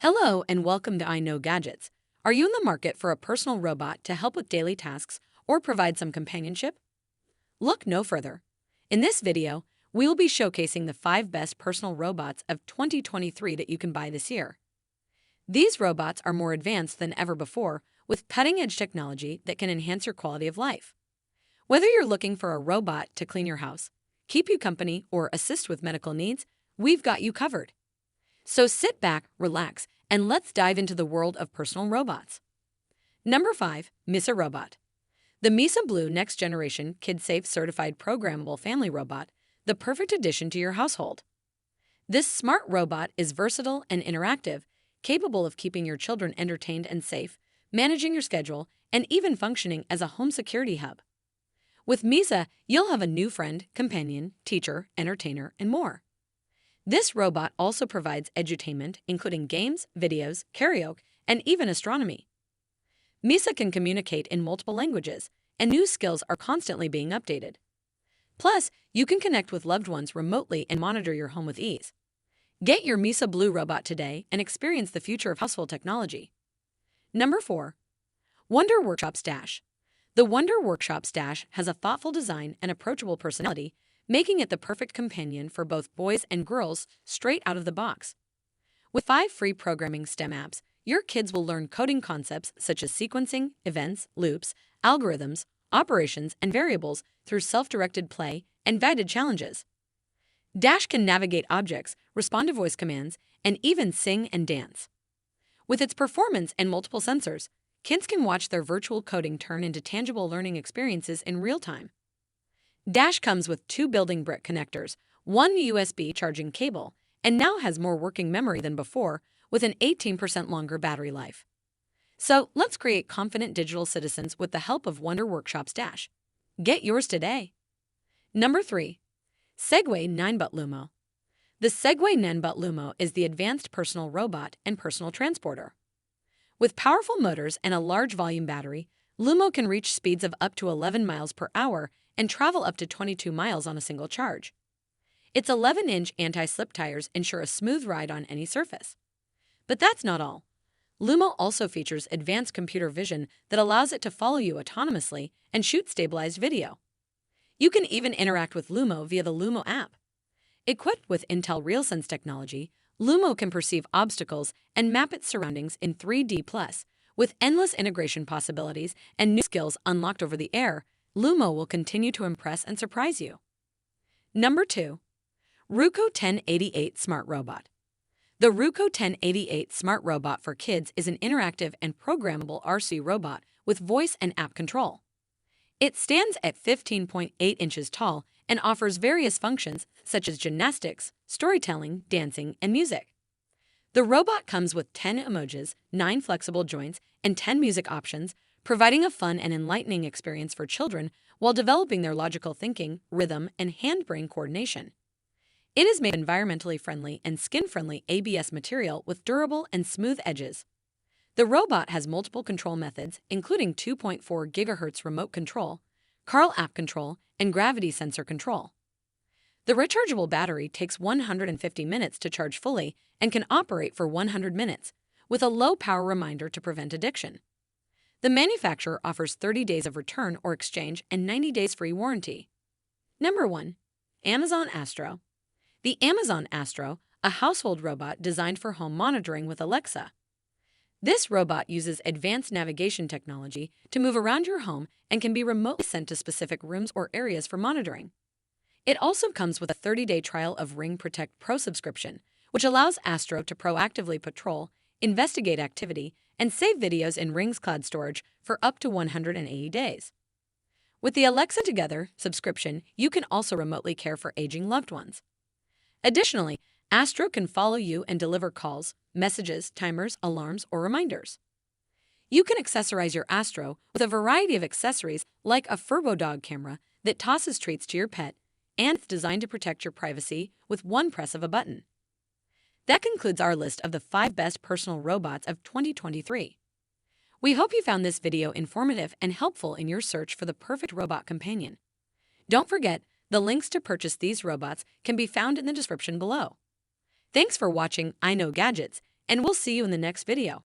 Hello and welcome to I Know Gadgets. Are you in the market for a personal robot to help with daily tasks or provide some companionship? Look no further. In this video, we will be showcasing the 5 best personal robots of 2023 that you can buy this year. These robots are more advanced than ever before, with cutting-edge technology that can enhance your quality of life. Whether you're looking for a robot to clean your house, keep you company, or assist with medical needs, we've got you covered. So sit back, relax, and let's dive into the world of personal robots. Number 5. Misa Robot. The Misa Blue Next Generation Kid-Safe Certified Programmable Family Robot, the perfect addition to your household. This smart robot is versatile and interactive, capable of keeping your children entertained and safe, managing your schedule, and even functioning as a home security hub. With Misa, you'll have a new friend, companion, teacher, entertainer, and more. This robot also provides edutainment, including games, videos, karaoke, and even astronomy. Misa can communicate in multiple languages, and new skills are constantly being updated. Plus, you can connect with loved ones remotely and monitor your home with ease. Get your Misa Blue robot today and experience the future of household technology. Number 4. Wonder Workshop Stash. The Wonder Workshop Stash has a thoughtful design and approachable personality, making it the perfect companion for both boys and girls straight out of the box. With 5 free programming STEM apps, your kids will learn coding concepts such as sequencing, events, loops, algorithms, operations, and variables through self-directed play and guided challenges. Dash can navigate objects, respond to voice commands, and even sing and dance. With its performance and multiple sensors, kids can watch their virtual coding turn into tangible learning experiences in real time. Dash comes with 2 building brick connectors, 1 USB charging cable, and now has more working memory than before, with an 18% longer battery life. So let's create confident digital citizens with the help of Wonder Workshop's Dash. Get yours today. Number 3. Segway Ninebot LOOMO. The Segway Ninebot LOOMO is the advanced personal robot and personal transporter. With powerful motors and a large volume battery, LOOMO can reach speeds of up to 11 miles per hour and travel up to 22 miles on a single charge. Its 11-inch anti-slip tires ensure a smooth ride on any surface. But that's not all. LOOMO also features advanced computer vision that allows it to follow you autonomously and shoot stabilized video. You can even interact with LOOMO via the LOOMO app. Equipped with Intel RealSense technology, LOOMO can perceive obstacles and map its surroundings in 3D+. With endless integration possibilities and new skills unlocked over the air, LOOMO will continue to impress and surprise you. Number 2. Ruko 1088 Smart Robot. The Ruko 1088 Smart Robot for Kids is an interactive and programmable RC robot with voice and app control. It stands at 15.8 inches tall and offers various functions such as gymnastics, storytelling, dancing, and music. The robot comes with 10 emojis, 9 flexible joints, and 10 music options, providing a fun and enlightening experience for children while developing their logical thinking, rhythm, and hand-brain coordination. It is made environmentally friendly and skin-friendly ABS material with durable and smooth edges. The robot has multiple control methods, including 2.4 GHz remote control, Carl app control, and gravity sensor control. The rechargeable battery takes 150 minutes to charge fully and can operate for 100 minutes, with a low-power reminder to prevent addiction. The manufacturer offers 30 days of return or exchange and 90 days free warranty. Number 1. Amazon Astro. The Amazon Astro, a household robot designed for home monitoring with Alexa. This robot uses advanced navigation technology to move around your home and can be remotely sent to specific rooms or areas for monitoring. It also comes with a 30-day trial of Ring Protect Pro subscription, which allows Astro to proactively patrol, investigate activity, and save videos in Ring's cloud storage for up to 180 days. With the Alexa Together subscription, you can also remotely care for aging loved ones. Additionally, Astro can follow you and deliver calls, messages, timers, alarms, or reminders. You can accessorize your Astro with a variety of accessories like a Furbo dog camera that tosses treats to your pet, and it's designed to protect your privacy with one press of a button. That concludes our list of the 5 best personal robots of 2023. We hope you found this video informative and helpful in your search for the perfect robot companion. Don't forget, the links to purchase these robots can be found in the description below. Thanks for watching I Know Gadgets, and we'll see you in the next video.